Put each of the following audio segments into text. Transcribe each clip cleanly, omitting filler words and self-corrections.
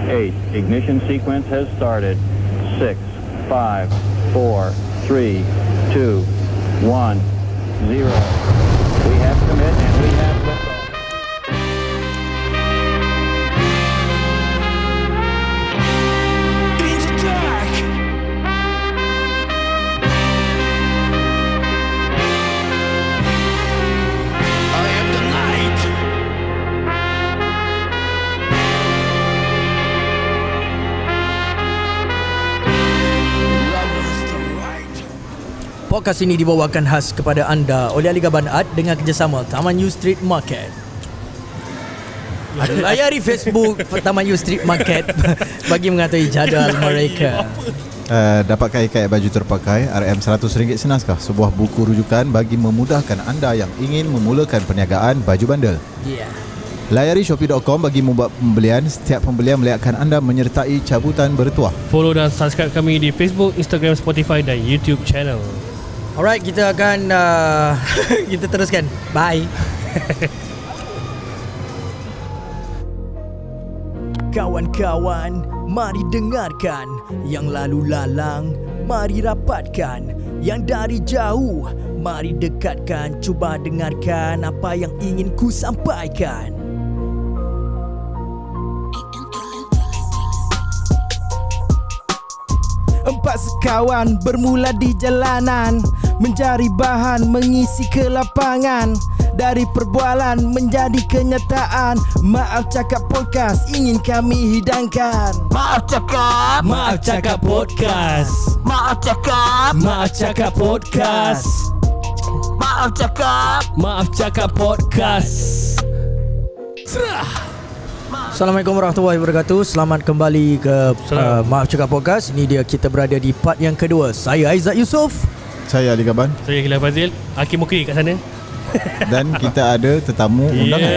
8. Ignition sequence has started. 6, 5, 4, 3, 2, 1, 0. We have commit and we have liftoff. Podcast ini dibawakan khas kepada anda oleh Ali Gaban Art dengan kerjasama Taman U Street Market. Layari Facebook Taman U Street Market bagi mengetahui jadual mereka. Dapatkan hikayat baju terpakai RM100 senaskah, sebuah buku rujukan bagi memudahkan anda yang ingin memulakan perniagaan baju bandel. Layari shopee.com bagi membuat pembelian. Setiap pembelian melihatkan anda menyertai cabutan bertuah. Follow dan subscribe kami di Facebook, Instagram, Spotify dan YouTube channel. Alright, kita akan kita teruskan. Bye. Kawan-kawan, mari dengarkan. Yang lalu lalang, mari rapatkan. Yang dari jauh, mari dekatkan. Cuba dengarkan apa yang ingin ku sampaikan. Empat sekawan bermula di jalanan, mencari bahan mengisi kelapangan. Dari perbualan menjadi kenyataan. Maaf Cakap Podcast ingin kami hidangkan. Maaf Cakap, Maaf Cakap Podcast. Maaf Cakap, Maaf Cakap Podcast. Maaf Cakap. Maaf Cakap Podcast. Assalamualaikum warahmatullahi wabarakatuh. Selamat kembali ke Maaf Cakap Podcast. Ini dia, kita berada di part yang kedua. Saya Aizat Yusof. Saya Ali Gaban. Saya Gila Fazil. Hakim Mukri kat sana. Dan kita ada tetamu undangan.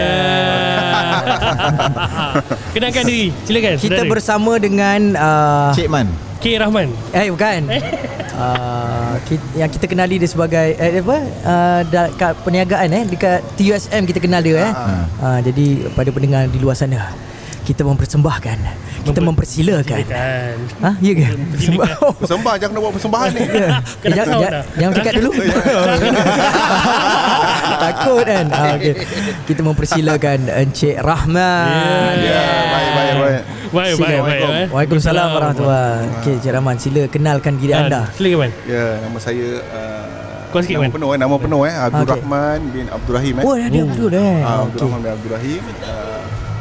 Kenalkan diri, silakan. Kita saudara. bersama dengan Cik Man. K. Rahman. bukan. Yang kita kenali dia sebagai kat perniagaan dekat TUSM kita kenal dia jadi pada pendengar di luar sana, kita mempersembahkan, kita mempersilakan. Ya ke? Persembah, jangan nak buat persembahan ni. Jangan cakap dulu. Takut kan. Okay. Kita mempersilakan Encik Rahman. Baik. Waalaikumsalam warahmatullahi. Okey, Encik Rahman, sila kenalkan diri anda. Silakan Man. Ya, nama saya Kuat sikit, nama Man. penuh Abdul Rahman bin Abdul Rahim. Oh, ada Abdul Abdul Rahman bin Abdul Rahim.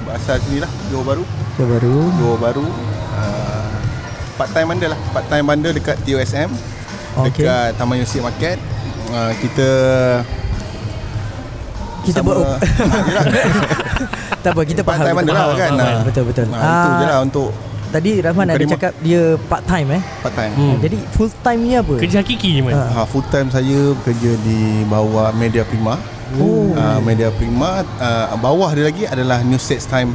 Berasal sini lah, Johor Baru. Part time bandar dekat TUSM. Dekat Taman U Street Market. Kita buat tak apa, kita faham. part time bandar lah kan. Betul. Itu je lah untuk tadi Rahman ada cakap dia part time part time. Jadi full time ni apa? Kerja hakiki je Man. Full time saya bekerja di bawah Media Prima. Media Prima, bawah dia lagi adalah New States Time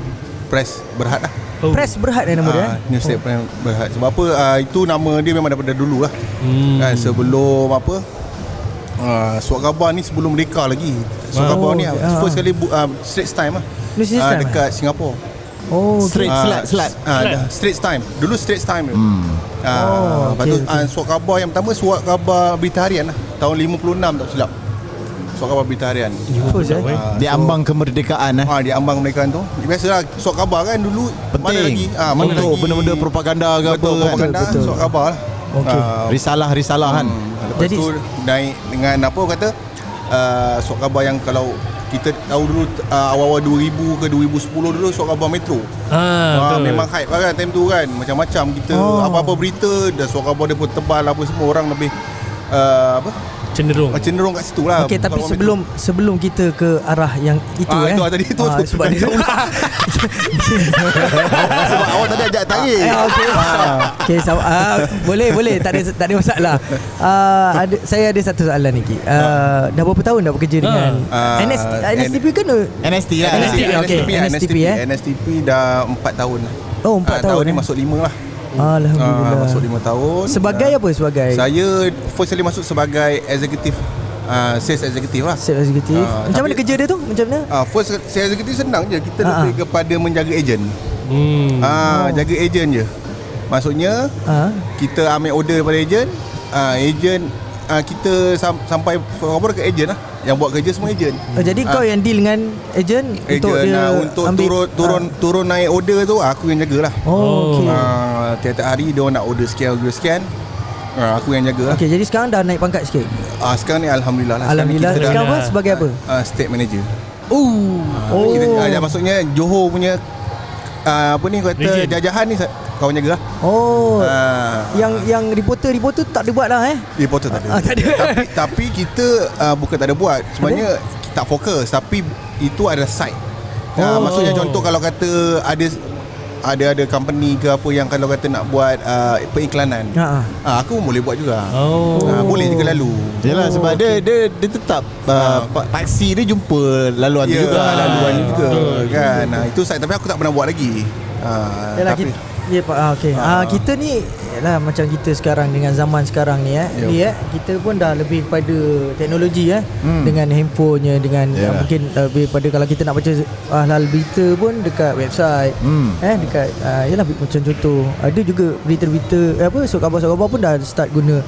Press Berhad lah. Press Berhad nama dia. New States Time Berhad. Sebab apa, itu nama dia memang daripada dulu lah. Kan, sebelum surat khabar ni sebelum merdeka lagi. Surat khabar ni first kali Straits Time lah. Dekat Singapura. Straits Time. Dulu Straits Time. Lepas tu surat khabar yang pertama, surat khabar berita harian lah. Tahun 56 tak silap. Surat khabar berita harian. Di ambang kemerdekaan Di ambang kemerdekaan tu. Biasalah surat khabar kan dulu penting. Mana lagi benda-benda propaganda ke apa kan. Propaganda, surat khabar lah. Risalah-risalahan. Lepas tu naik dengan surat khabar yang kalau kita tahu dulu awal-awal 2000 ke 2010 dulu surat khabar Metro. Memang hype lah kan time tu kan. Macam-macam kita apa-apa berita dah surat khabar dia pun tebal apa semua, orang lebih cenderung kat situ lah. Okey, tapi sebelum kita ke arah yang itu itu tadi tu sebab dia sebab awak tadi ajak tarik. Okey, boleh tak ada masalah. Saya ada satu soalan lagi. Dah berapa tahun dah bekerja dengan NSTP kan? NST lah. NSTP dah 4 tahun. 4 tahun ni masuk 5 lah. Alhamdulillah. Masuk 5 tahun. Sebagai apa? Saya first kali masuk sebagai executive, sales executive lah. Sales executive. Macam mana kerja dia tu? Macam mana? First sales executive senang je. Kita lebih kepada menjaga ejen. Jaga ejen je. Maksudnya kita ambil order daripada ejen, ejen kita sampai ke ejen lah. Yang buat kerja semua ejen. Jadi kau yang deal dengan ejen untuk dia untuk ambil, turun naik order tu aku yang jagalah. Okey. Tiap-tiap hari dia nak order sekian, aku yang jaga. Okey, jadi sekarang dah naik pangkat sikit. Sekarang ni alhamdulillah lah. Alhamdulillah. Sekarang apa? Sebagai apa? State manager. Kita, maksudnya Johor punya apa ni kata jajahan ni kawan jaga lah. Yang reporter tak ada buat lah Reporter tak ada. Tak ada. tapi kita bukan tak ada buat. Sebenarnya kita tak fokus, tapi itu ada side. Maksudnya contoh kalau kata ada company ke apa yang kalau kata nak buat periklanan, aku pun boleh buat juga. Boleh juga lalu. Yalah, sebab dia tetap taksi dia jumpa laluan juga. Laluan juga kan. Itu side, tapi aku tak pernah buat lagi. Yalah, kita ni yalah, macam kita sekarang dengan zaman sekarang ni kita pun dah lebih pada teknologi dengan handphonenya, dengan mungkin lebih pada kalau kita nak baca hal berita pun dekat website, dekat yalah, macam contoh ada juga berita-berita surat khabar pun dah start guna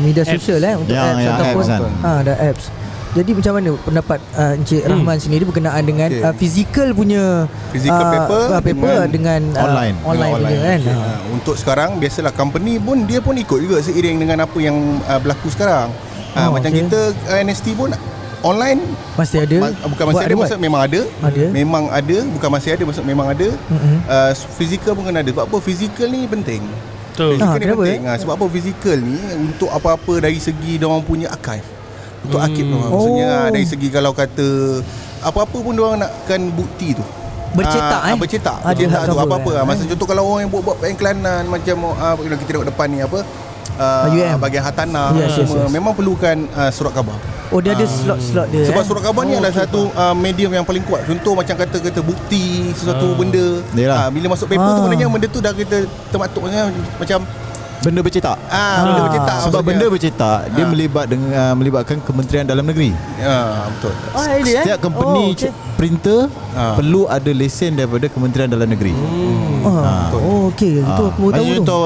media sosial untuk apps ataupun ada apps. Jadi macam mana pendapat Encik Rahman sendiri berkenaan dengan physical punya paper dengan online punya kan? Untuk sekarang biasalah company pun dia pun ikut juga seiring dengan apa yang berlaku sekarang. Macam kita NST pun online masih ada. Bukan masih ada, maksud memang ada. Memang ada, bukan masih ada, maksud memang ada. Physical pun kena ada. Sebab apa? Physical ni penting. Physical ni penting. Sebab apa? Physical ni untuk apa-apa dari segi diorang punya archive. Untuk arkib tu. Maksudnya dari segi kalau kata apa-apa pun diorang nakkan bukti tu. Bercetak Bercetak tu apa-apa. Masa contoh kalau orang yang buat periklanan macam kita tengok depan ni bahagian hartanah semua memang perlukan surat khabar. Dia ada slot-slot dia. Sebab surat khabar ni adalah satu medium yang paling kuat. Contoh macam kata bukti sesuatu benda. Bila masuk paper tu maknanya benda tu dah kita termaktubnya macam benda bercetak. Benda bercetak. Sebab benda bercetak dia melibatkan Kementerian Dalam Negeri. Betul. Setiap company printer perlu ada lesen daripada Kementerian Dalam Negeri. Okey, itu aku tahu. Contoh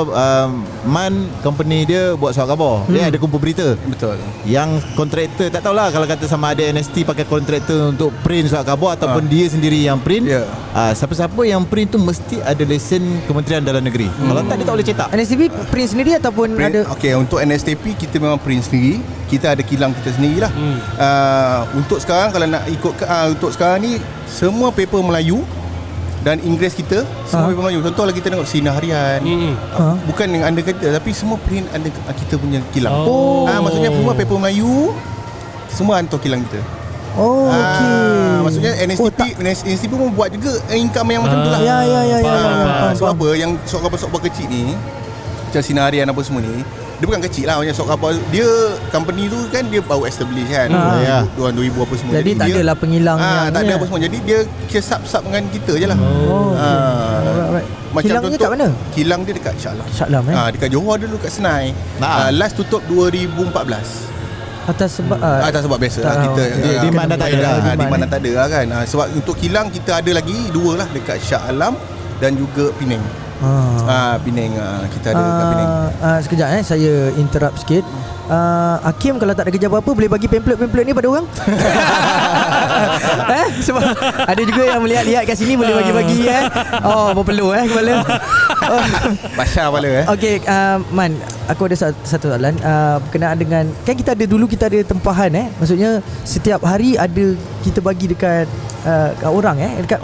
Man company dia buat surat khabar, dia ada kumpul berita. Betul. Yang kontraktor tak tahulah kalau kata sama ada NST pakai kontraktor untuk print surat khabar ataupun dia sendiri yang print. Siapa-siapa yang print tu mesti ada lesen Kementerian Dalam Negeri. Kalau tak dia tak boleh cetak. NSTP print sendiri ataupun ada? Okey, untuk NSTP kita memang print sendiri. Kita ada kilang kita sendirilah. Untuk sekarang kalau nak ikut untuk sekarang ni semua paper Melayu dan Inggeris kita semua paper Melayu. Contohlah kita tengok Sinar Harian. Bukan yang anda kata, tapi semua print ada kita punya kilang. Maksudnya semua paper Melayu semua hantar kilang kita. Maksudnya NSTP pun buat juga income yang macam tu lah. Sebab apa yang surat khabar kecil ni macam Sinar Harian apa semua ni, dia bukan kecil lah. Macam surat khabar dia, company tu kan dia baru establish kan 2000 apa semua. Jadi tak adalah pengilang tak ada apa semua. Jadi dia sub dengan kita je lah. Macam kilang contoh, dia kat mana? Kilang dia dekat Shah Alam. Dekat Johor dulu kat Senai. Last tutup 2014. Atas sebab biasa kita di mana tak ada. Di mana tak ada kan. Sebab untuk kilang kita ada lagi 2 lah dekat Shah Alam dan juga Penang. Penang kita ada kat Penang. Sekejap saya interrupt sikit. Hakim kalau tak ada kerja apa-apa boleh bagi pamphlet ni pada orang? Sebab ada juga yang melihat-lihat kat sini boleh bagi-bagi perlu kepala. Basah kepala Okey, Man, aku ada satu soalan berkenaan dengan kan kita ada tempahan maksudnya setiap hari ada kita bagi dekat orang dekat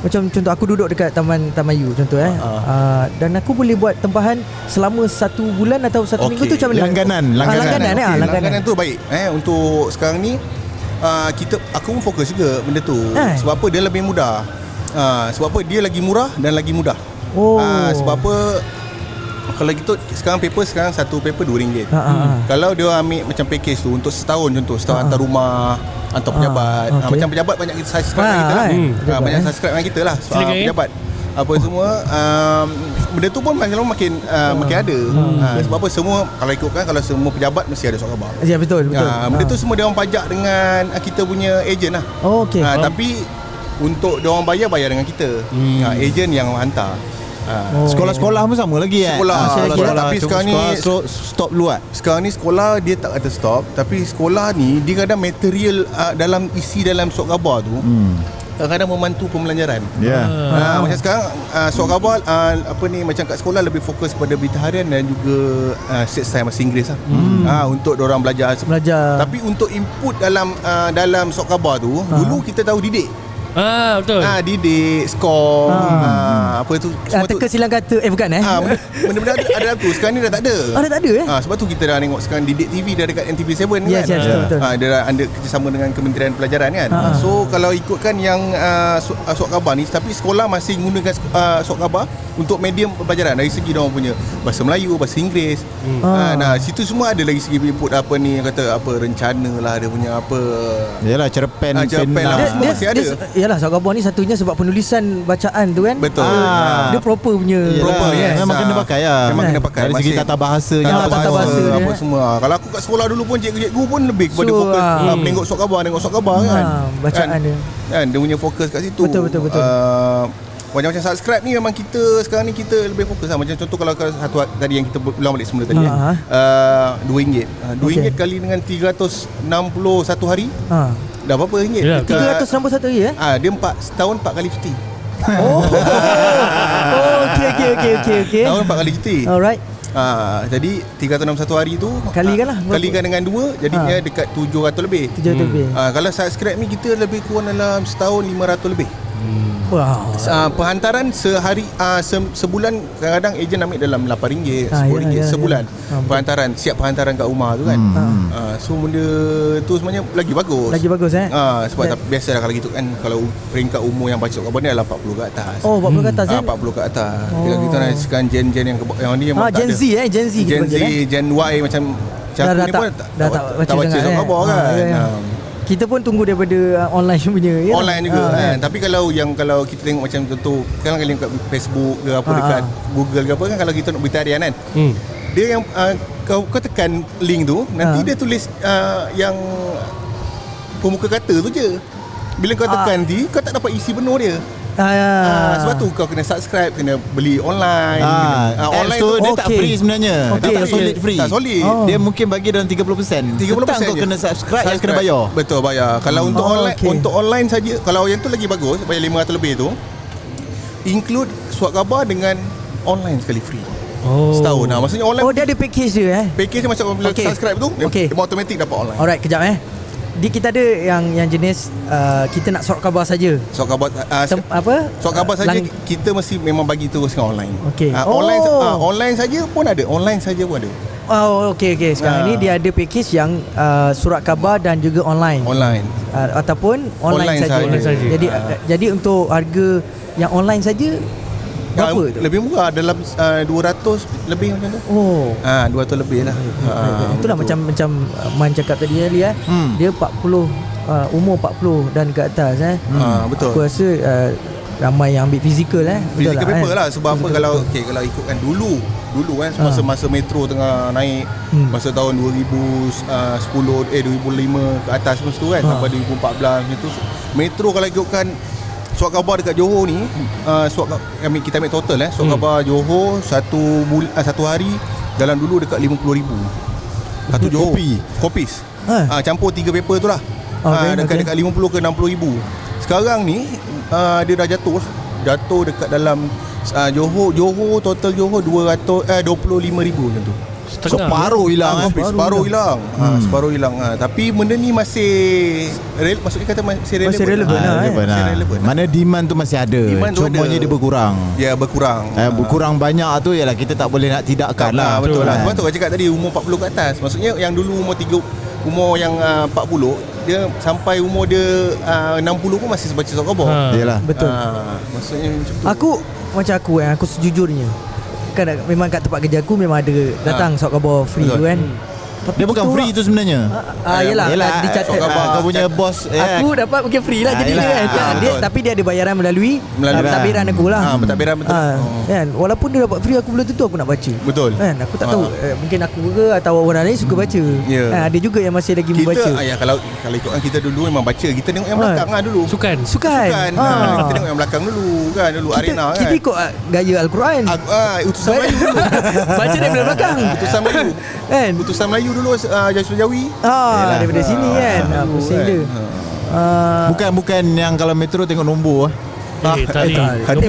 macam contoh aku duduk dekat Taman Tamayu contoh dan aku boleh buat tempahan selama 1 bulan atau 1 minggu tu macam mana? Langganan tu baik untuk sekarang ni aku pun fokus juga benda tu. Sebab apa dia lebih mudah. Sebab apa dia lagi murah dan lagi mudah. Sebab apa kalau gitu sekarang satu paper RM2. Kalau dia ambil macam package tu untuk setahun, contoh setahun hantar rumah, hantar pejabat. Macam pejabat banyak kita subscribe dengan kita lah. Banyak subscribe dengan kita lah pejabat apa semua. Benda tu pun makin ada. Sebab apa semua kalau ikutkan kalau semua pejabat mesti ada surat khabar. Ya betul. Benda tu semua dia orang pajak dengan kita punya ejen lah. Okey. Tapi untuk diorang bayar dengan kita. Ejen yang hantar. Sekolah-sekolah pun sama lagi Sekolah. Tapi sekarang ni stop luat. Sekarang ni sekolah dia tak kata stop, tapi sekolah ni dia kadang material dalam isi dalam surat khabar tu kadang-kadang membantu pembelajaran. Macam sekarang surat khabar macam kat sekolah lebih fokus pada berita harian dan juga set time bahasa Inggeris untuk diorang belajar. Tapi untuk input dalam surat khabar tu dulu kita tahu didik. Betul. Didik, skor, apa tu semua Teka silang kata bukan benda-benda ada tu. Sekarang ni dah tak ada. Dah tak ada Sebab tu kita dah tengok sekarang Didik TV dah dekat NTV7 kan. Yes, betul. Dia dah ada kerjasama dengan Kementerian Pelajaran kan. So kalau ikutkan yang surat khabar ni, tapi sekolah masih menggunakan surat khabar untuk medium pembelajaran dari segi diorang punya bahasa Melayu, bahasa Inggeris. Situ semua ada lagi segi input kata rencana lah, dia punya Yalah, cerpen lah, semua masih ada. Yalah, surat khabar ni satunya sebab penulisan bacaan tu kan. Betul. Dia proper punya. Memang kena pakai Memang kena pakai. Dari segi tata bahasanya, tata bahasa apa semua. Kalau aku kat sekolah dulu pun cikgu-cikgu pun lebih kepada fokus menengok surat khabar kan. Bacaan dia. Kan dia punya fokus kat situ. Betul. Macam subscribe ni memang kita sekarang ni kita lebih fokus lah. Macam contoh kalau satu tadi yang kita ulang balik semula tadi RM2. RM2 kali dengan 361 hari. Dah berapa ringgit? 361 hari dia setahun 4 kali cuti. Okey. Tahun 4 kali cuti. Alright. Jadi 361 hari tu kalikan dengan 2, jadinya dekat 700 lebih. 700 lebih. Kalau subscribe ni kita lebih kurang dalam setahun 500 lebih. Wow. Perhantaran sehari sebulan kadang-kadang ejen ambil dalam RM8, RM10 sebulan. Perhantaran, siap perhantaran kat rumah tu kan. So benda tu sebenarnya lagi bagus. Sebab biasalah kalau gitu kan, kalau peringkat umur yang baca khabar ni adalah 40 ke atas. 40 ke atas 40 ke atas. Kalau kita nak sekarang gen yang ni memang Gen Z Gen Y macam aku ni pun tak baca khabar kan. Kita pun tunggu daripada online punya online juga kan. Tapi kalau kita tengok macam contoh sekarang kali dekat Facebook ke apa dekat Google ke apa kan, kalau kita nak berita harian kan, dia yang kau tekan link tu nanti dia tulis yang pemuka kata tu je. Bila kau tekan nanti kau tak dapat isi penuh dia. Sebab tu kau kena subscribe, kena beli online. Online tu dia tak free sebenarnya. Dia tak solid free. Tak solid. Dia mungkin bagi dalam 30%. 30% kau kena subscribe, yang kena bayar. Betul, bayar. Kalau untuk online saja, kalau yang tu lagi bagus, bayar 500 lebih tu, include surat khabar dengan online sekali free. Setahun. Maksudnya online. Dia ada package dia Package dia macam bila subscribe tu, dia automatic dapat online. Alright, kejap kita ada yang jenis kita nak surat khabar saja. Surat khabar surat khabar saja kita mesti memang bagi terus dengan online. Online saja pun ada. Sekarang ni dia ada package yang surat khabar dan juga online. Ataupun online saja. Jadi untuk harga yang online saja berapa tu? Lebih murah, dalam 200 lebih macam tu. 200 lebih lah. Itulah macam Man cakap tadi dia 40 umur 40 dan ke atas betul. Aku rasa ramai yang ambil fizikal physical paper lah. Sebab apa kalau ikutkan dulu kan masa metro tengah naik masa tahun 2010 2005 ke atas masa tu kan sampai 2014 macam tu. Metro kalau ikutkan surat khabar dekat Johor ni, kita ambil total surat khabar Johor satu hari dalam dulu dekat 50,000 satu Johor kopis. Campur 3 paper tu lah. Dekat 50 ke 60,000. Sekarang ni dia dah jatuh dekat dalam Johor total Johor 25,000 macam tu. Separuh hilang. Separuh hilang. Tapi benda ni masih maksudnya kata masih relevan. Mana demand tu masih ada. Cumanya dia berkurang. Berkurang banyak tu ialah kita tak boleh nak tidakkan lah. Betul lah. Sebab tu aku cakap tadi umur 40 ke atas. Maksudnya yang dulu umur yang 40 dia sampai umur dia 60 pun masih baca surat khabar. Yalah. Betul. Maksudnya macam tu. Aku sejujurnya kan memang kat tempat kerja aku memang ada datang surat khabar free tu kan. Tapi Dia bukan kita free tu sebenarnya. Yelah, dicatat. Surat khabar. Kau punya bos Aku dapat mungkin free lah jadi yelah. dia kan. Dia, Betul. tapi dia ada bayaran melalui pentadbiran aku lah. Pentadbiran betul. Kan walaupun dia dapat free aku belum tentu aku nak baca. Betul. Kan aku tak tahu mungkin aku ke atau orang lain suka baca. Ya. Ada juga yang masih lagi membaca. Kita kalau ikutkan kita dulu memang baca. Kita tengok yang belakang lah dulu. Sukan. Sukan. Kita tengok yang belakang dulu kan. Dulu arena kan. Kita ikut gaya Al-Quran. Utusan Melayu dulu. Baca dari belakang. Utusan Melayu. Kan? Utusan Melayu dulu Jasur Jawi. Daripada sini kan. Pusing dia. Bukan yang kalau metro tengok nombor. Tadi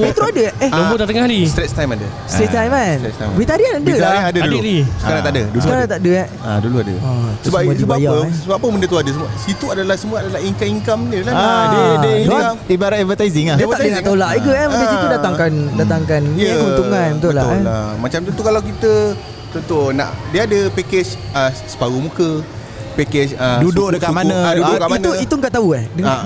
Metro ada nombor dah tengah ni. Straight time ada. Straight time kan. Straight time. Berita harian ada Berita lah. harian ada dulu. Adik ni. Sekarang tak ada. Dulu Sekarang ada. tak ada Dulu ada. Sebab dibayar, apa? Sebab apa benda tu ada semua? Situ semua adalah income dia lah. Dia Dia- ibarat advertising lah. Dia tak boleh nak tolak juga kan. Benda situ datangkan keuntungan. Betul lah kan. Macam tu kalau kita contoh nak dia ada package separuh muka, package Duduk dekat mana. duduk kat mana. Itu kau tahu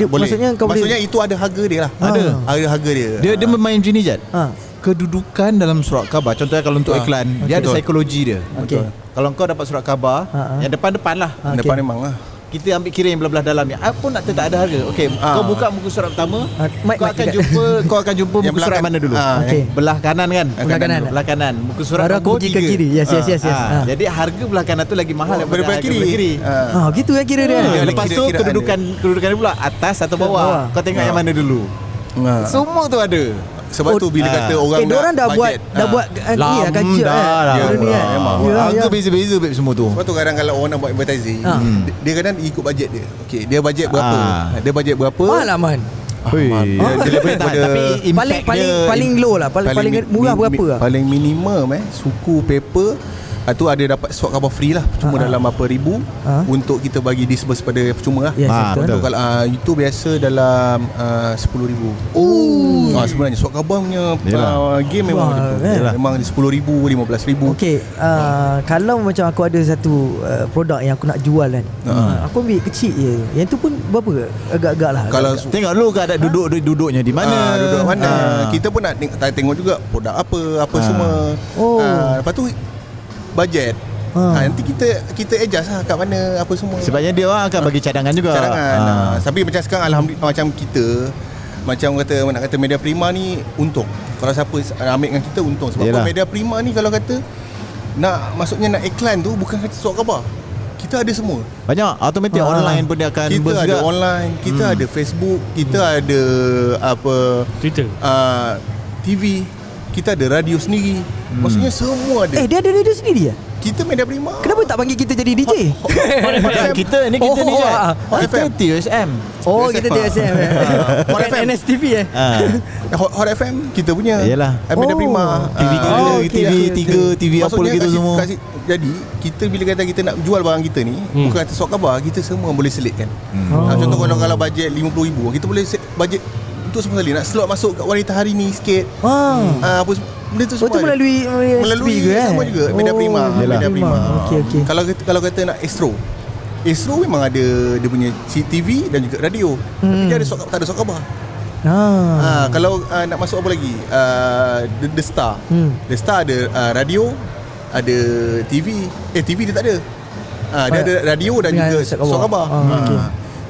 Boleh. Maksudnya Itu ada harga dia lah. Ada. Harga dia. Dia bermain macam ni Jad. Ha. Kedudukan dalam surat khabar. Contohnya kalau untuk iklan, dia ada Betul. psikologi dia. Okey. Kalau kau dapat surat khabar, yang depan-depan lah. Okey. Depan memang lah. Kita ambil kira yang belah-belah dalam ni. Apa nak tak ada harga. Okey, kau buka muka surat pertama, Mic kau akan jumpa Yang muka surat belakang. mana dulu? Okey. Belah kanan kan? Belah kanan. Belah kanan. Muka surat Baru aku nombor pergi ke 3. kiri. Yes. Jadi harga belah kanan tu lagi mahal daripada Daripada harga belah kiri. Gitu kan kira dia. Lepas tu kira-kiraan kedudukan dia pula atas atau bawah. bawah. Kau tengok yang mana dulu. Semua tu ada. Sebab tu bila kata orang diorang dah buat budget, ni lah kaca dah. benda ni kan. memang. Harga beza-beza babe semua tu. Sebab tu kadang kalau orang nak buat advertising, dia kadang ikut bajet dia. Okey, dia bajet berapa? Dia bajet berapa? Mahal lah man. Dia lebih tak, pada tapi impact Paling low lah. Paling murah berapa lah. Paling minimum suku paper tu ada dapat surat khabar free lah. Cuma dalam berapa ribu untuk kita bagi disburse pada percuma lah. Yes, Untuk kalau itu biasa dalam 10,000. Sebenarnya surat khabar punya game memang memang 10,000, 15,000. Okey, kalau macam aku ada satu produk yang aku nak jual kan. Aku ambil kecil je. Yang tu pun berapa? Agak-agak lah. Kalau Tengok dulu keadaan duduknya di mana. duduk mana. Kita pun nak tengok juga produk apa semua. Lepas tu bajet. Nanti kita adjust lah kat mana apa semua. Sebabnya dia orang akan bagi cadangan juga. Cadangan. Tapi macam sekarang alhamdulillah macam kita macam nak kata Media Prima ni untung. Kalau siapa ambil dengan kita untung. Sebab apa Media Prima ni kalau kata maksudnya nak iklan tu bukan kata surat khabar. Kita ada semua. Banyak automatik online pun dia akan Kita ada juga. online, kita ada Facebook, kita ada Twitter. TV, kita ada radio sendiri. Maksudnya semua ada. Dia ada radio sendiri ya? Kita Media Prima. Kenapa tak panggil kita jadi DJ? Kita ni kita FM. TSM. Kita TSM. Hot FM. NSTV Hot FM kita punya. Yalah. Media Prima. TV 3, TV apa lagi tu semua. Jadi kita bila kata kita nak jual barang kita ni, bukan kata surat khabar, kita semua boleh selitkan. Contoh kalau bajet 50,000, kita boleh bajet untuk semua sekali nak slot masuk kat Wanita Hari ni sikit. Apa benda tu semua. Melalui sama juga Media Prima. Media Prima. Okey. Kalau kata nak Astro memang ada dia punya TV dan juga radio. Tapi dia ada tak ada surat khabar. Kalau nak masuk apa lagi? The Star. The Star ada radio, ada TV. TV dia tak ada. Dia ada radio dan juga surat khabar.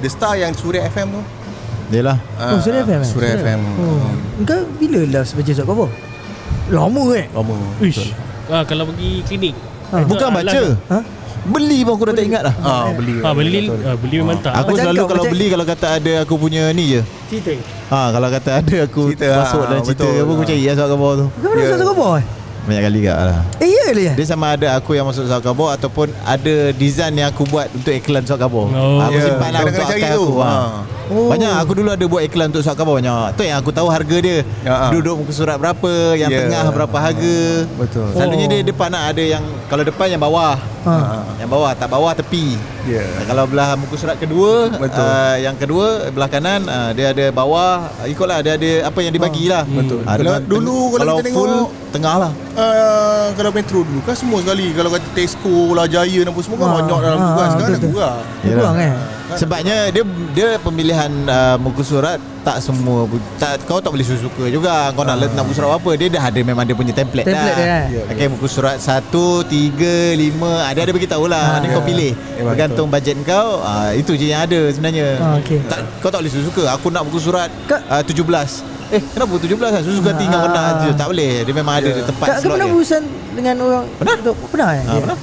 The Star yang Suria FM tu. Yalah. Suria FM. Suria FM. Kau bila last baca surat khabar? Lama Lama. Ish. Kalau pergi klinik. Bukan baca. Beli pun aku dah tak ingat dah. Beli. Beli memang tak. Aku Macam selalu kau, kalau macam- beli kalau kata ada aku punya ni je. Cerita. Kalau kata ada aku Cerita, masuk dalam cerita betul. apa aku cari surat khabar tu. Kau pernah surat khabar? Banyak kali juga lah. Ya lah. Dia sama ada aku yang masuk surat khabar ataupun ada design yang aku buat untuk iklan surat khabar. Aku Ya, simpan lah kadang-kadang untuk cari akal tu. aku. Banyak aku dulu ada buat iklan untuk surat khabar banyak. Tu yang aku tahu harga dia. Duduk muka surat berapa, yang tengah berapa harga. Betul. Selalunya dia depan nak ada yang kalau depan yang bawah. Yang bawah, tak bawah tepi. Ya. Kalau belah muka surat kedua, yang kedua belah kanan dia ada bawah, ikutlah dia ada apa yang dibagilah. Betul. Kalau Dulu kalau kita full tengok tengah lah. kalau Metro dulu kan semua sekali. Kalau kata Tesco lah, Giant apa semua kan banyak dalam tu kan. Sekarang dah kurang. Kurang Sebabnya dia pemilihan muka surat tak semua kau tak boleh suka juga. Kau nak buku surat apa, dia dah ada, memang dia punya template dah. Okey, muka surat 1, 3, 5 dia ada bagi tahulah. Nanti kau pilih bergantung bajet kau. Itu je yang ada sebenarnya. Kau tak boleh suka. Aku nak buku surat 17. Kenapa 17 kan? Suka hati kau nak je. Tak boleh. Dia memang ada tempat slot dia. Kau pernah berurusan dengan orang? Pernah? Pernah.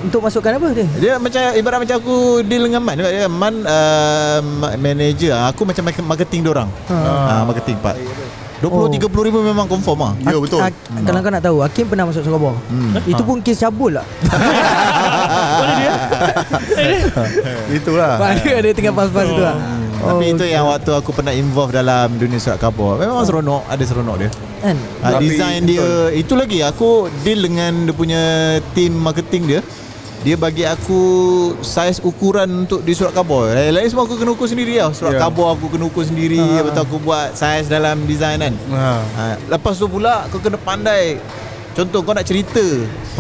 Untuk masukkan apa dia? Dia macam ibarat macam aku deal dengan Man juga. Man manager. Aku macam marketing diorang. Marketing part. 20-30 ribu memang confirm lah. Ya betul. Kalau kau nak tahu, Hakim pernah masuk Sokobor. Itu pun kes cabul lah. Mana dia? Itulah. Ada tengah pas-pas tu lah. Tapi itu yang waktu aku pernah involve dalam dunia surat khabar. Memang seronok. Ada seronok dia kan? Design dia betul. Itu lagi aku deal dengan dia punya team marketing dia. Dia bagi aku saiz ukuran untuk di surat khabar. Lain semua aku kena ukur sendiri tau. Surat khabar aku kena ukur sendiri. Lepas tu aku buat saiz dalam design kan. Lepas tu pula kau kena pandai. Contoh kau nak cerita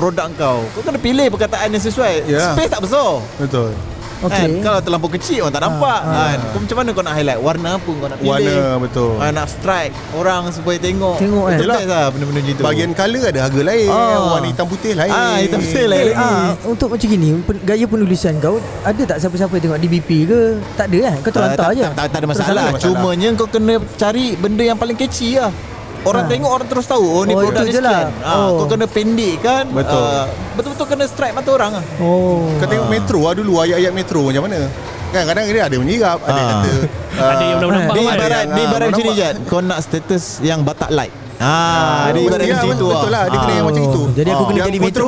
produk kau kena pilih perkataan yang sesuai. Space tak besar. Betul. Kan? Kalau terlampau kecil orang tak nampak kan? Kau macam mana kau nak highlight? Warna apa kau nak pilih? Warna betul. Nak strike orang supaya tengok kan? Betul lah benda-benda macam tu. Bahagian colour ada harga lain. Warna hitam putih lain. Hitam putih lain lagi. Untuk macam gini, gaya penulisan kau ada tak siapa-siapa tengok DBP ke? Tak ada kan? Kau terlantar je. Tak ada masalah. Cumanya kau kena cari benda yang paling catchy lah. Orang tengok, orang terus tahu ni produk ni sekian. Kau kena pendek kan. Betul-betul kena strike mata orang lah. Kau tengok Metro dulu, ayat-ayat Metro macam mana. Kan kadang dia ada menyirap, ada kata ada yang nampak. Dia ibarat macam ni je. Kau nak status yang batak light. Dia ibarat macam itu. Betul lah, dia kena yang macam itu. Jadi aku kena jadi Metro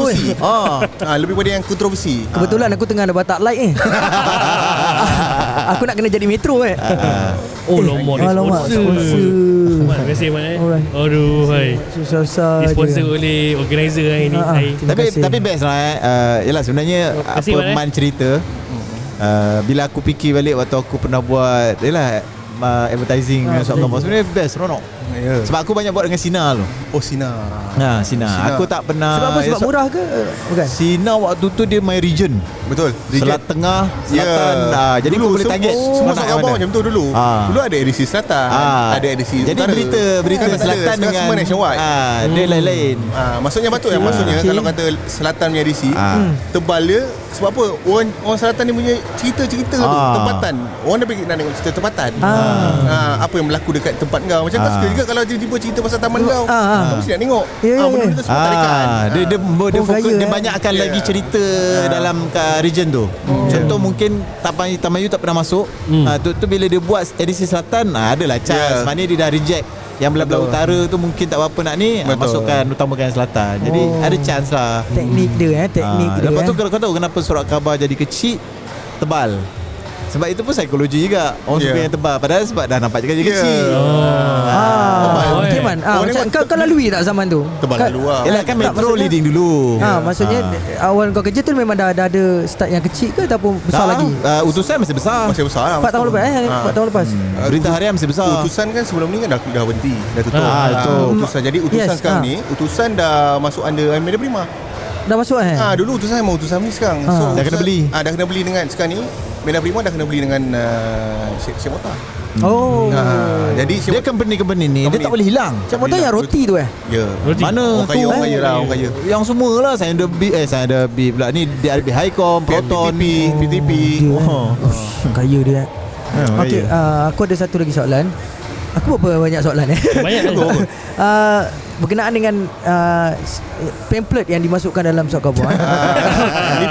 lebih pada yang kontroversi. Kebetulan aku tengah ada batak light ni. Aku nak kena jadi Metro Alamak, sponsor. Terima kasih Man. Aduh, hai. Susah-susah disponsor oleh organizer hari ni. Tapi best lah. Yalah sebenarnya apa Man cerita, bila aku fikir balik waktu aku pernah buat advertising dengan surat khabar, sebenarnya best, seronok. Sebab aku banyak buat dengan Sina tu. Sina. Sina. Aku tak pernah. Sebab apa? Sebab murah ke? Bukan. Sina waktu tu dia my region. Betul. Selat Tengah, Selatan. Jadi dulu, aku boleh target semua surat khabar macam tu dulu. Dulu ada edisi Selatan, ada edisi Jadi Utara. berita Selatan dengan semua nationwide. dia lain-lain. Maksudnya patut maksudnya kalau kata Selatan punya edisi, tebal dia sebab apa? Orang Selatan ni punya cerita-cerita tu, tempatan. Orang dah pergi nak tengok cerita tempatan. Apa yang berlaku dekat tempat kau. Macam kau suka juga kalau tiba-tiba cerita pasal taman kau. Kau mesti nak tengok. Benda tu semua tarikan. Dia fokus, dia banyakkan lagi cerita dalam region tu. Contoh mungkin Taman U tak pernah masuk. Tu bila dia buat edisi Selatan, adalah chance. Maknanya dia dah reject yang belah-belah utara tu mungkin tak apa nak ni, masukkan utamakan yang selatan. Jadi ada chance lah. Teknik dia teknik dia. Lepas tu kau tahu kenapa surat khabar jadi kecil, tebal. Sebab itu pun psikologi juga. Orang suka yang tebal, padahal sebab dah nampak jadi kecil. Okay Man, macam kau lalui tak zaman tu? Tebal lalu lah. Yalah kan Metro leading dulu. Maksudnya awal kau kerja tu memang dah ada start yang kecil ke ataupun besar lagi? Utusan masih besar. Masih besar lah. 4 tahun lepas 4 tahun lepas. Berita harian masih besar. Utusan kan sebelum ni kan dah berhenti, dah tutup. Utusan. Jadi utusan sekarang ni, utusan dah masuk under Media Prima. Dah masuk dulu utusan memang utusan ni sekarang. So dah kena beli. Dah kena beli dengan sekarang ni Media Prima dah kena beli dengan Syekh Mota. Jadi dia company ni dia tak boleh hilang. Syekh Mota yang roti tu Ya. Mana tu? Orang kaya lah, orang kaya. Yang semualah saya ada B pula ni, DRB Highcom, Proton, PTP. Kaya dia. Okey, aku ada satu lagi soalan. Aku berapa banyak soalan Banyak berkenaan dengan pamphlet yang dimasukkan dalam surat khabar.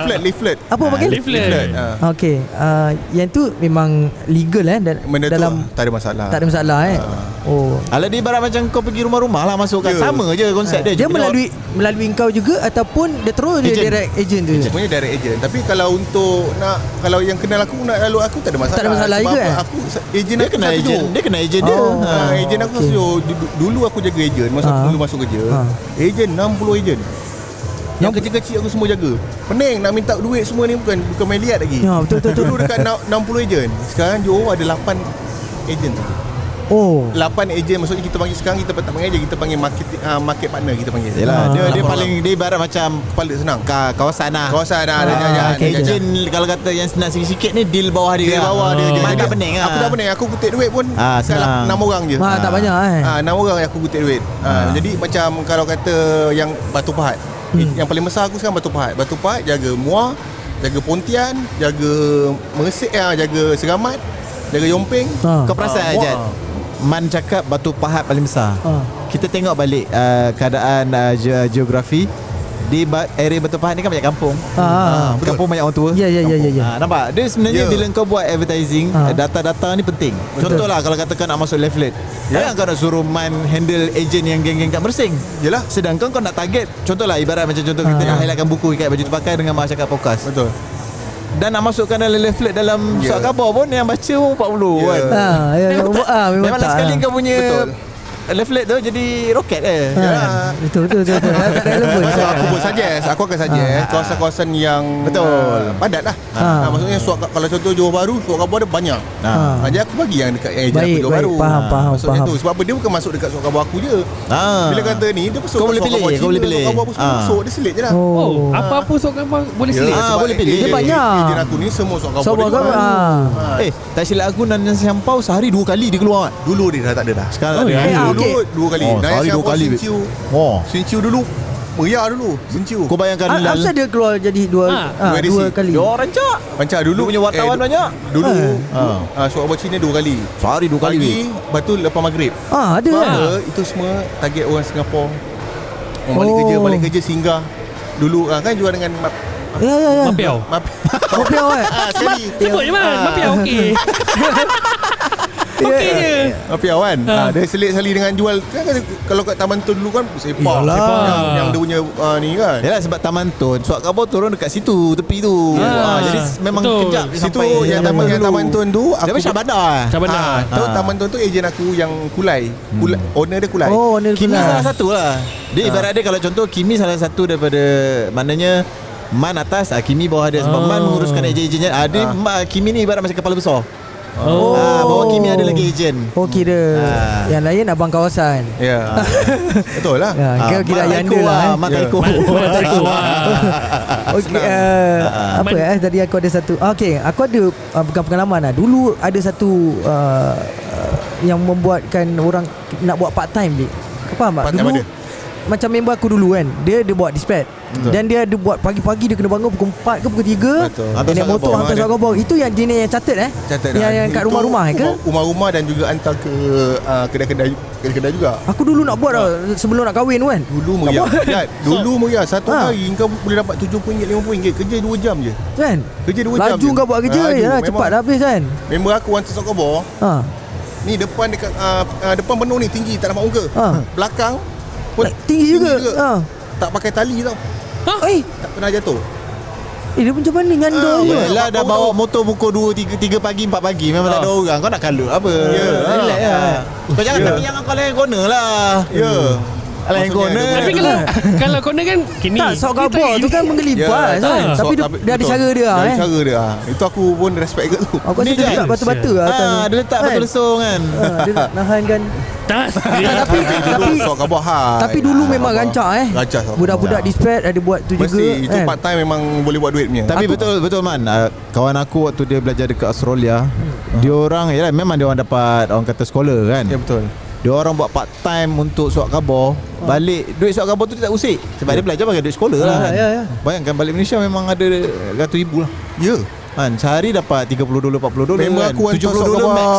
Leaflet. Apa panggil? Leaflet. Okey, yang tu memang legal dan benda dalam tu tak ada masalah. Tak ada masalah Alah dia ibarat macam kau pergi rumah-rumah lah masukkan. Sama je konsep dia. Dia melalui kau juga ataupun dia terus dia direct agent tu. Sebenarnya direct agent. Tapi kalau untuk kalau yang kenal aku nak lalu aku tak ada masalah. Tak ada masalah juga. Aku agent dia kena agent. Dia kena agent dia. Agent aku dulu aku jaga agent masa aku dulu masuk kerja. Agent 60 agent. Yang kecil-kecil aku semua jaga. Pening nak minta duit semua ni bukan main liat lagi. Betul. Dulu dekat 60 agent. Sekarang Johor ada 8 agent tu. Oh. 8 ejen, maksudnya kita panggil sekarang, kita tak panggil ejen, kita panggil market partner, kita panggil. Yelah, dia paling dia ibarat macam paling senang. kawasan lah. Kawasan ada okay, jajan. Ejen kalau kata yang senang sikit-sikit ni deal bawah dia. Dia bawah dia je. Mana tak pening lah. Aku dah pening, aku kutip duit pun senang. 6 orang je. Tak banyak 6 orang yang aku kutip duit. Jadi macam kalau kata yang Batu Pahat, yang paling besar aku sekarang Batu Pahat. Batu Pahat jaga Muar, jaga Pontian, jaga Mersik, jaga Seramat, jaga Yomping. Kau perasan Ajat? Man cakap Batu Pahat paling besar. Kita tengok balik keadaan geografi di area Batu Pahat ni kan banyak kampung. Kampung banyak orang tua. Ya. Nampak? Dia sebenarnya bila kau buat advertising, data-data ni penting. Contohlah kalau katakan nak masuk leaflet, jangan kau nak suruh Man handle agent yang geng-geng kat Mersing. Yelah. Sedangkan kau nak target, contohlah ibarat macam contoh kita nak highlightkan buku Ikat Baju Terpakai dengan Mak Cakap Podcast. Betul. Dan nak masukkan dalam leaflet dalam surat khabar pun yang baca pun 40 kan. Memang tak sekali kau punya betul. leaflet tu jadi roket Betul. Tak ada relevan. So aku akan suggest kawasan-kawasan yang padat lah. Maksudnya kalau contoh Johor Bahru, surat khabar dia banyak. Jadi aku bagi yang dekat ejen aku Johor Bahru. Faham. Maksudnya tu sebab apa dia bukan masuk dekat surat khabar aku je. Bila kata ni dia masuk kau boleh pilih, surat khabar apa semua masuk, dia selit je lah. Apa-apa surat khabar boleh selit. boleh pilih. Dia banyak. Ejen aku ni semua surat khabar dia. Tak silap aku Nanyang Siampau sehari 2 kali dia keluar. Dulu dia dah tak ada dah. Sekarang ada. Dulu 2 kali. Sehari 2 kali. Sinciu dulu. Meriah dulu Sinciu. Kau bayangkan Asal dia keluar jadi 2 kali. Dia orang rancak. Macam dulu punya wartawan banyak. Dulu surat khabar Cina 2 kali. Sehari 2 kali. Pagi, lepas tu lepas maghrib. Ada Itu semua target orang Singapura. Orang balik kerja singgah. Dulu kan jual dengan Ya. Mapiau. Mapiau sekali. Sebut je man. Mapiau okey. Okey je. Mapiau kan. Dia selit sekali dengan jual kan, kalau kat Taman Tun dulu kan sepak. Yang dia punya ni kan. Yalah sebab Taman Tun surat khabar turun dekat situ, tepi tu. Jadi memang kejap situ yang Taman Tun tu aku macam bandar. Tahu Taman Tun tu ejen aku yang Kulai. Owner dia Kulai. Kimi salah satu lah. Dia ibarat dia kalau contoh Kimi salah satu daripada maknanya Man atas, Kimi bawah dia. Sebab Man menguruskan ejen-ejennya. Kimi ni ibarat macam kepala besar. Bawah Kimi ada lagi ejen. Kira yang lain abang kawasan. Ya. Betul lah. Kau kira Yanda lah. Mat Taiko. Okey, apa tadi aku ada satu. Okey, aku ada bukan pengalaman lah. Dulu ada satu yang membuatkan orang nak buat part time ni. Kau faham tak? Dulu macam member aku dulu kan, dia buat dispatch. Dan dia ada buat pagi-pagi, dia kena bangun pukul 4 ke pukul 3. Dia naik motor hantar surat khabar. Itu yang jenis yang catat yang kat rumah-rumah ke? Rumah-rumah dan juga hantar ke kedai-kedai juga. Aku dulu nak buat sebelum nak kahwin kan. Dulu meriah. Dulu meriah. Satu hari kau boleh dapat RM70, RM50. Kerja 2 jam je. Kan? Kerja 2 jam. Laju kau buat kerja ya, cepat dah habis kan. Member aku hantar surat khabar. Ni depan dekat depan penuh ni tinggi tak nampak muka. Belakang pun tinggi juga. Tak pakai tali tau. Tak pernah jatuh. Dia macam mana nyandor je. Yelah dah bawa motor pukul 2, 3 pagi, 4 pagi. Memang tak ada orang. Kau nak kalut apa? Relax lah. Kau jangan tapi jangan kau lain corner lah. Lain corner. Tapi kalau corner kan Kimi. Tak, sok khabar tu kan menggelibat kan. Tapi dia ada cara dia Ada cara dia. Itu aku pun respect kat tu. Aku rasa dia letak batu-batu lah. Dia letak batu lesung kan. Dia nahan kan. Tapi dulu memang rancak Rancak. Budak-budak dispatch ada buat tu juga. Itu part time memang boleh buat duit punya. Tapi betul Man, kawan aku waktu dia belajar dekat Australia, dia orang yalah memang dia orang dapat orang kata sekolah kan. Ya betul. Dia orang buat part time untuk surat khabar. Balik duit surat khabar tu dia tak usik. Sebab dia belajar pakai duit sekolah lah kan. Bayangkan balik Malaysia memang ada ratus ribu lah. Ya. Kan sehari dapat $30, $40 Memang kan. aku hantar $70 max.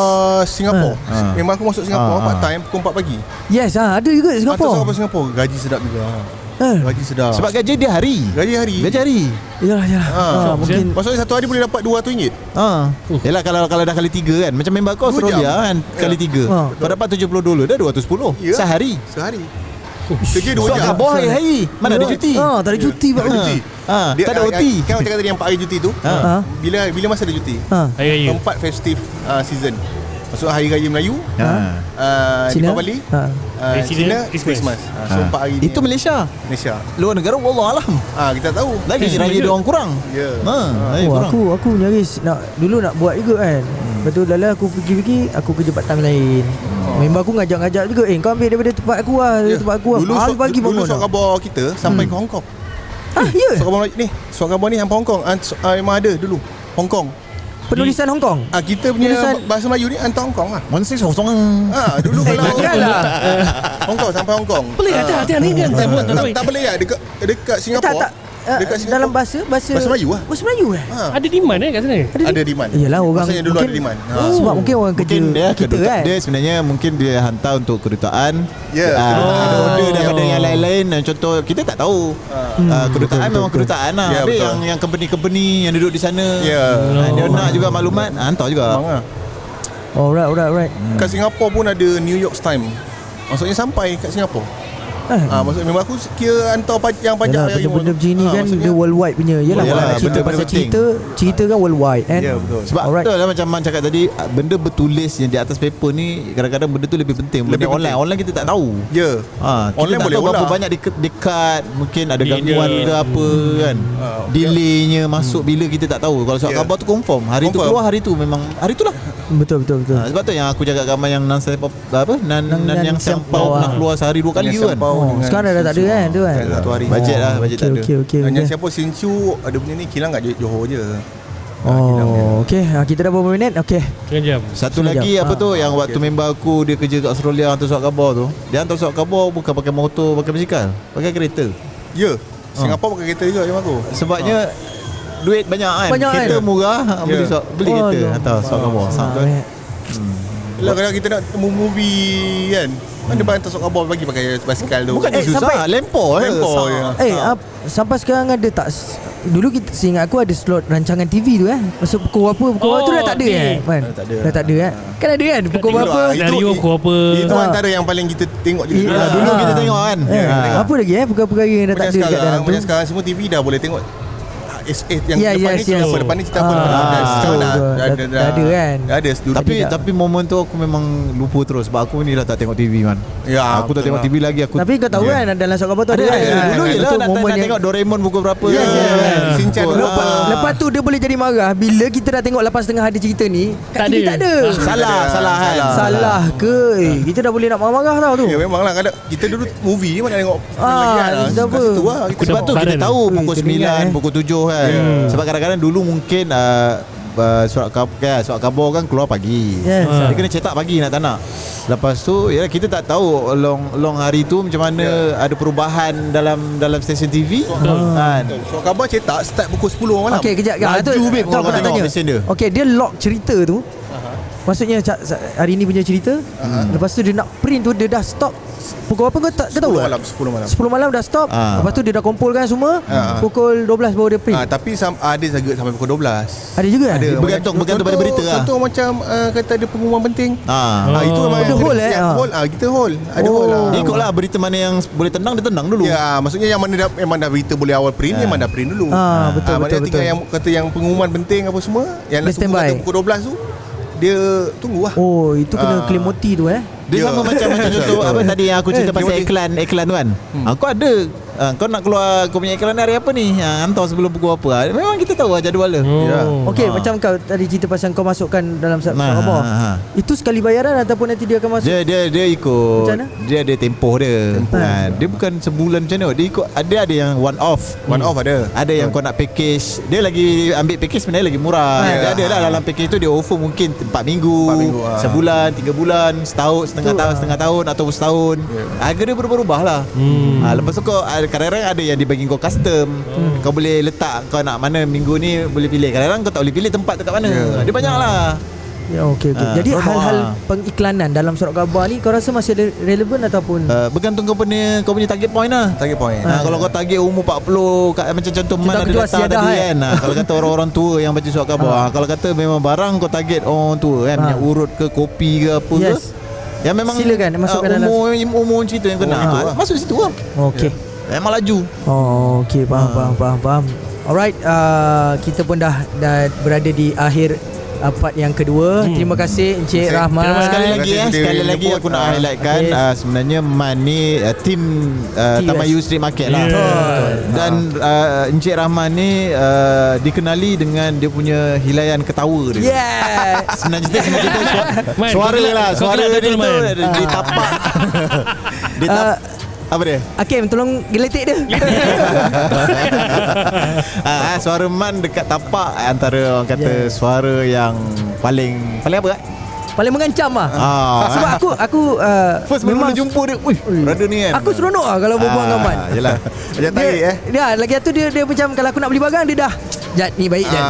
Singapura. Memang aku masuk Singapura part time pukul 4 pagi. Yes, ada juga di Singapura. Hantar Singapura. Gaji sedap juga. Gaji sedap. Sebab gaji dia hari. Gaji hari. Yalah. Mungkin maksudnya satu hari boleh dapat RM200. Yalah kalau dah kali 3 kan. Macam member kau Australia kan kali 3. Kau dapat $70 dah $210 sehari. Kerja 2 jam. Surat khabar hari-hari. Mana ada cuti? Tak ada cuti pak. Tak ada OT. Kan macam kata tadi yang 4 hari cuti tu. Bila masa ada cuti? Hari raya. 4 festive season. Maksud Hari Raya Melayu, Deepavali, Cina, Christmas. So 4 hari ni. Itu Malaysia. Luar negara wallahualam. Kita tahu. Lagi raya dia orang kurang. Ya. Aku nyaris dulu nak buat juga kan. Lepas tu lala aku pergi aku kerja part time lain. Member aku ngajak-ngajak juga, kau ambil daripada tempat aku lah, tempat aku lah. Dulu pagi dulu surat khabar kita sampai ke Hong Kong. Ya. Surat khabar ni sampai Hong Kong. Memang ada dulu Hong Kong. Penulisan Hong Kong. Kita punya bahasa Melayu ni hantar Hong Kong lah. Monsi sosong. Dulu kalau janganlah. Hong Kong sampai Hong Kong. Boleh hati-hati ni kan saya buat Tak boleh lah dekat Singapura. Dekat Singapura. Dalam bahasa Melayu lah. Bahasa Melayu ada demand kat sana. Ada demand. Yalah, orang maksudnya dulu mungkin, ada demand. Sebab mungkin orang kerja Mungkin dia kita kedutaan, kan. dia sebenarnya mungkin dia hantar untuk kedutaan. Ya, Ada order kedutaan. daripada yang lain-lain. Contoh kita tak tahu. Kedutaan memang kedutaan lah. Ya, Ada betul. yang company-company yang duduk di sana. Ya. Dia nak juga maklumat, hantar juga. Memang lah. Alright. Kat Singapura pun ada New York Times. Maksudnya sampai kat Singapura. Maksudnya memang aku kira hantar yang pajak. Yalah, benda-benda macam ni kan dia worldwide punya. Yalah, Yalah, cerita benda-benda pasal penting. cerita kan worldwide kan. Ya, betul. Sebab betul lah macam Man cakap tadi, benda bertulis yang di atas paper ni kadang-kadang benda tu lebih penting. Benda Lebih penting. online kita tak tahu. Ya. Kita Online tak boleh tahu berapa olah. banyak dekat mungkin ada Delay gangguan dia. ke apa kan. Delaynya masuk bila kita tak tahu. Kalau surat Ya. khabar tu confirm. Hari tu Confirm. keluar hari tu memang hari tu lah. Betul. Sebab tu yang aku cakap gambar yang nan yang sampau nak keluar sehari 2 kali kan. Sekarang dah tak ada kan tu kan. Satu hari. Bajet lah, bajet tak ada. Okey. Hanya siapa Sinchu ada punya ni kilang kat Johor je. Okey. Kita dah berapa minit? Okey. Setengah jam. Satu Sekejap. lagi apa tu yang waktu member aku dia kerja kat Australia hantar surat khabar tu. Dia hantar surat khabar bukan pakai motor, pakai basikal, pakai kereta. Ya. Singapura pakai kereta juga macam aku. Sebabnya duit banyak kan. Banyak kan? Kereta murah, beli kereta no. hantar surat khabar. Yelah kalau kita nak temu movie kan, mana hantar surat khabar bagi pakai basikal tu. Bukan susah, sampai- lempor Lempor je. Sampai sekarang ada tak dulu kita seingat aku ada slot rancangan TV tu Masuk pukul berapa tu dah tak ada kan? tak ada. Dah tak ada kan? Kan ada kan pukul tengok berapa? lah. Senario Itu- ku apa. Itu antara yang paling kita tengok juga. Dulu kita tengok kan. Apa lagi perkara-perkara yang dah tak ada kat dalam tu? Macam sekarang semua TV dah boleh tengok. Yang depan ni cerita apa, depan ni cerita apa. Sekarang dah ada kan? Dah ada studio. Tapi momen tu aku memang lupa terus sebab aku ni dah tak tengok TV man. Ya, Aku tak betul tengok lah. TV lagi aku. Tapi kau tahu kan dalam surat khabar tu ada kan? Dulu je lah Betul, nak momen yang- tengok Doraemon pukul berapa. Yes, Shinchan dulu. Lepas tu dia boleh jadi marah bila kita dah tengok 8.30 ada cerita ni, kat Tak TV ada. tak ada. Salah kan. Salah ke? Kita dah boleh nak marah-marah tau tu. Ya memang lah kadang kita dulu movie mana tengok cerita apa? Situ lah kita Sebab tu kita Badan. tahu pukul Kena ingat, 9, pukul 7 kan. Sebab kadang-kadang dulu mungkin surat khabar kan keluar pagi. Yes. Dia kena cetak pagi nak tak nak. Lepas tu ya kita tak tahu long hari tu macam mana ada perubahan dalam stesen TV kan. Surat khabar cetak start pukul 10 malam. Okey, kejap. Laju, babe, kalau aku kau nak tengok tanya. mesin dia. Okey, dia lock cerita tu. Maksudnya hari ni punya cerita. Lepas tu dia nak print tu dia dah stop. Pukul berapa kau tahu 10 tak? malam 10 malam. 10 malam dah stop. Lepas tu dia dah kumpulkan semua. Pukul 12 baru dia print. Tapi ada juga sampai pukul 12. Ada juga kan? Ada. Bergantung pada berita lah. Contoh macam kata ada pengumuman penting. Itu memang Ada hold hold. Kita hold. Ada hold lah. Ikutlah berita mana yang boleh tendang dia tendang dulu. Ya, maksudnya yang mana memang dah berita boleh awal print memang dah print dulu. Betul, Maknanya betul. tinggal yang kata yang pengumuman penting apa semua yang Dia nak tunggu standby. kata pukul 12 tu dia tunggu lah. Oh, itu kena claim moti tu Dia Ya. sama macam contoh apa tadi yang aku cerita pasal Timothy. iklan tu kan. Kau ada kau nak keluar kau punya iklan hari apa ni? Hantar sebelum pukul apa. Memang kita tahu lah jadual dia. Okey, macam kau tadi cerita pasal kau masukkan dalam surat Nah, khabar. ha. Itu sekali bayaran ataupun nanti dia akan masuk? Dia ikut. Macam mana? Dia ada tempoh dia. Dia bukan sebulan macam mana. Dia ikut ada yang one off. One off ada. Ada yang kau nak package. Dia lagi ambil package sebenarnya lagi murah. Dia ada lah dalam package tu dia offer mungkin 4 minggu, 4 minggu, sebulan, 3 bulan, setahun, setengah tahun ataupun setahun. Harga dia berubah-ubah lah. Lepas tu kau kadang-kadang ada yang dibagi kau custom. Kau boleh letak kau nak mana minggu ni boleh pilih. Kadang-kadang kau tak boleh pilih tempat tu kat mana. Dia banyak lah. Ya, okey. Jadi berubah. hal-hal pengiklanan dalam surat khabar ni kau rasa masih ada relevan ataupun Bergantung kau punya target point lah. Target point. Kalau kau target umur 40 macam contoh Man ada aku jual letak siadah, tadi kan. Kalau kata orang-orang tua yang baca surat khabar. Kalau kata memang barang kau target orang tua kan, minyak urut ke kopi ke apa ke. Yes. Yang memang Silakan masukkan dalam umur cerita yang kena. Masuk situ lah. okey. Memang laju. Oh, okey, faham. Alright, kita pun dah berada di akhir part yang kedua. Terima kasih Encik Rahman. Sekali lagi Terima kasih sekali lagi jemput. aku nak highlightkan sebenarnya Man ni tim TS. Taman U Street Market lah. Dan Encik Rahman ni dikenali dengan dia punya hilaian ketawa dia. Yeah. Senang cerita Man, suara kau lah, kelak suara dia betul, tu Man. ditapak. Apa dia? Hakim tolong geletik dia. Suara Man dekat tapak antara orang kata suara yang paling apa? Paling mengancam lah. Sebab aku First memang jumpa dia. Ui, brother ni kan. Aku seronok lah kalau berbual dengan Man. Yalah. Macam tarik Dia lagi tu dia macam kalau aku nak beli barang dia dah Jat ni baik Jat.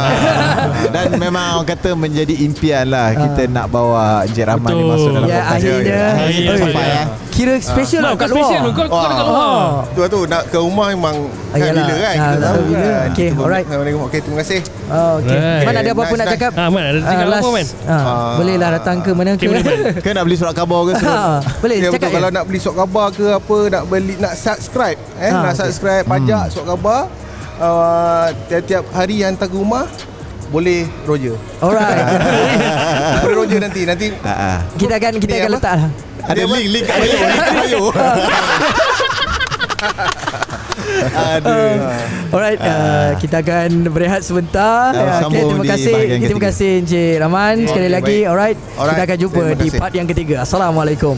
Dan memang orang kata menjadi impian lah kita nak bawa Encik Rahman ni masuk dalam Ya, podcast. akhirnya sampai kira special lah kat luar. Kau dekat luar. Tu nak ke rumah memang kan Yalah. bila kan. Ah, Kita tahu bila. kan. Okay, Kita alright. Okay, terima kasih. Okay. Right. Man ada apa-apa Nice, nak nice. cakap? Man ada cakap apa Man? Boleh lah datang ke mana ke? Ke nak beli surat khabar ke surat? Boleh Ya cakap betul, kalau nak beli surat khabar ke apa, nak subscribe nak subscribe pajak surat khabar tiap-tiap hari hantar ke rumah boleh Roger. Alright. Boleh Roger nanti kita akan apa? letak lah. Ada link kat bio. Aduh. Alright, kita akan berehat sebentar. Sambung Terima di kasih. bahagian Terima ketiga. kasih Encik Rahman sekali Okey, lagi. baik. Alright. Kita Alright, akan jumpa terima di kasih. part yang ketiga. Assalamualaikum.